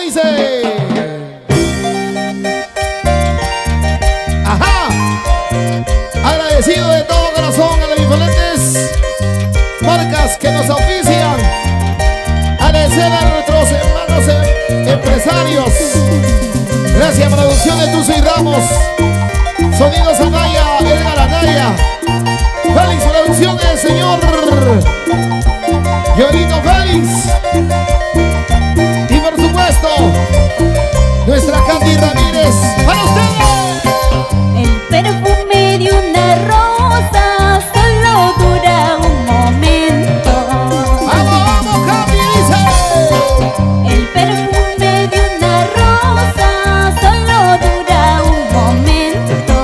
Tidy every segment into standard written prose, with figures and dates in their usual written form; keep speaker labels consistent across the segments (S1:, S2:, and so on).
S1: dice? Ajá. Agradecido de todo corazón a las diferentes marcas que nos ofician. Agradecer a nuestros hermanos empresarios. Gracias, Producciones Tuzo y Ramos. Sonidos Anaya, Edgar Anaya. Félix Producciones, señor Yolito Félix. Y por supuesto, nuestra Katy Ramírez. ¡Para ustedes!
S2: El perfume de una rosa solo dura un momento.
S1: ¡Vamos, vamos, Katy! Dice.
S2: El perfume de una rosa solo dura un momento.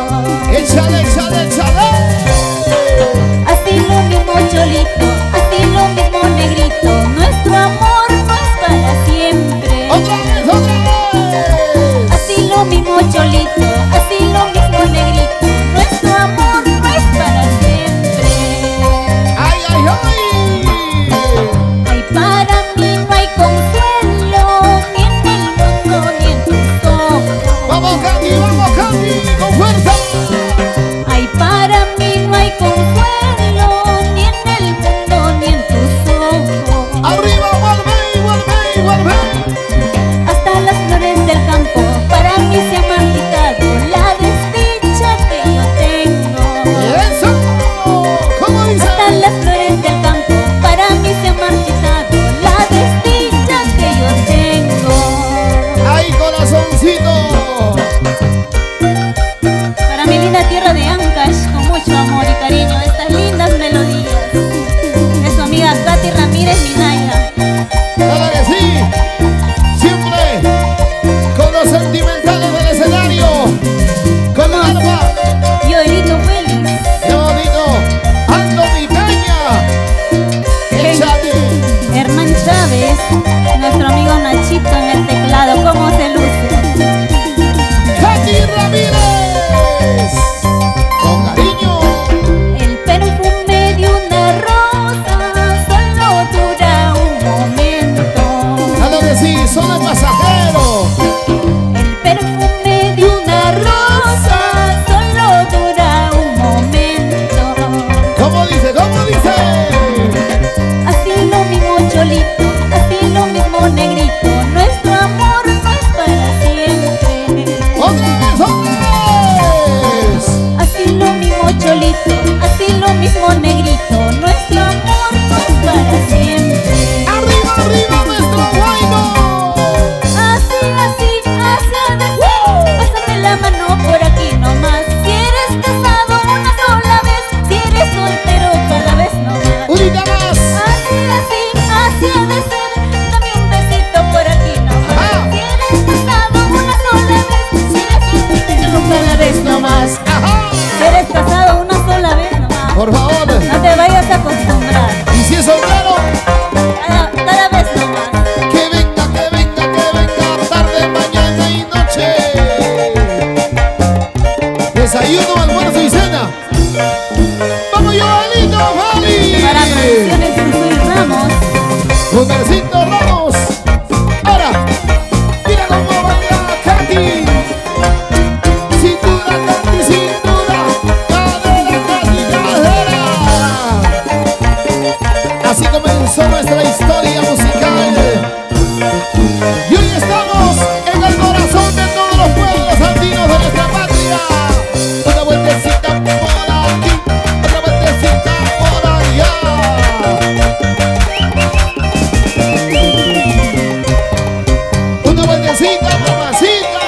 S1: ¡Échale, échale, échale!
S2: Así lo mismo Cholito, así lo mismo Negrito. Nuestro amor no es para siempre.
S1: ¡Otra vez, otra vez!
S2: Así lo mismo Cholito, así lo mismo Negrito. Nuestro amor no es para siempre.
S1: ¡Ay, ay, ay!
S2: Ay, para mí no hay consuelo, ni en el mundo ni en tus ojos.
S1: ¡Vamos, Katy, con fuerza!
S2: Ay, para mí no hay consuelo, ni en el mundo ni en tus ojos.
S1: ¡Arriba, vuelve, vuelve, vuelve!
S2: Hasta las flores del campo para mí se ha marchitado la desdicha que yo tengo.
S1: ¡Y eso! ¿Cómo dice?
S2: Hasta las flores del campo para mí se ha marchitado la desdicha que yo tengo.
S1: ¡Ay, corazoncito!
S2: Para mi linda tierra de Ancash, con mucho amor y cariño, estas lindas melodías de su amiga Katy Ramírez Minaya.
S1: ¡Claro que sí! Siempre con los sentimentales del escenario. Con el alma.
S2: Y Oilito Félix,
S1: ¡Qué bonito! ¡Anthony Peña! ¡Échate!
S2: Hernán Chávez, nuestro amigo Nachito en el teclado, cómo se luce.
S1: ¡Katy Ramírez! ¡Con cariño!
S2: El perfume de una rosa solo dura un momento.
S1: ¡Claro que sí! ¡Son el pasajero!
S2: El perfume de una rosa solo dura un momento.
S1: ¿Cómo dice? ¿Cómo dice?
S2: Así lo mismo Cholito, así lo mismo Negrito. Nuestro amor no es para siempre.
S1: ¡Otra vez, otra vez!
S2: Así lo mismo Cholito, así lo mismo Negrito. Nuestro amor no es para siempre.
S1: ¡Arriba, arriba, nuestro guayno!
S2: Así, así, así de ser. Pásame la mano por aquí nomás. Si eres casado una sola vez, si eres soltero cada vez no más.
S1: ¡Unita más!
S2: Así, así, así ha de ser. Dame un besito por aquí nomás.
S1: Ajá.
S2: Si eres casado una sola vez, si eres soltero cada vez no más.
S1: ¡Ajá!
S2: Si eres casado una sola vez nomás.
S1: Por favor.
S2: No te vayas a acostumbrar.
S1: ¿Y si es soltero?
S2: Cada vez no más.
S1: Que venga, tarde, mañana y noche. Desayuno, almuerzo y cena. ¡Vamos, Joelito,
S2: Para
S1: Fali!
S2: Producciones Tuzo y Ramos.
S1: Lugarcito Ramos. Ahora, mira cómo baila Katy. Cintura, Katy, cintura. Cadera, Katy, cadera. Así comenzó nuestra historia musical. Y hoy estamos en el corazón de todos los pueblos andinos de nuestra patria. Una vueltecita por aquí, otra vueltecita por allá. Una vueltecita, mamacita.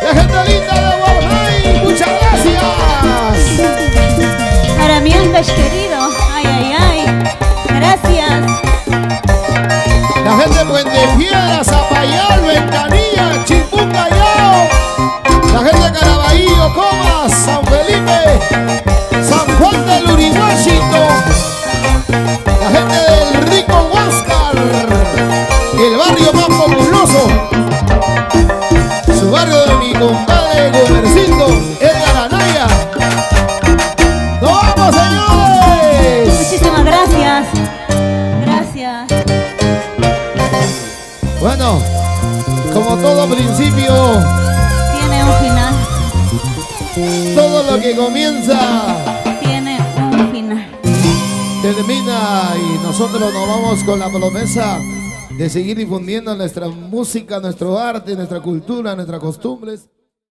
S1: La gente linda de Guaymallén, muchas gracias.
S2: Para mi Ancash querido, ay, ay, ay, gracias.
S1: La gente de Puente Piedra, Zapayal, Ventanilla, Chimbunga, Yao. La gente de Caraballo, Comas, San Felipe, San Juan del Urihuachito. La gente del Rico Huáscar, el barrio más populoso. Su barrio de mi compadre Gomercito, Edgar Anaya. ¡Nos vamos, señores!
S2: Muchísimas gracias. Gracias.
S1: Bueno, bueno, como todo principio,
S2: tiene un final.
S1: todo lo que comienza
S2: Tiene un final.
S1: termina, y nosotros nos vamos con la promesa de seguir difundiendo nuestra música, nuestro arte, nuestra cultura, nuestras costumbres.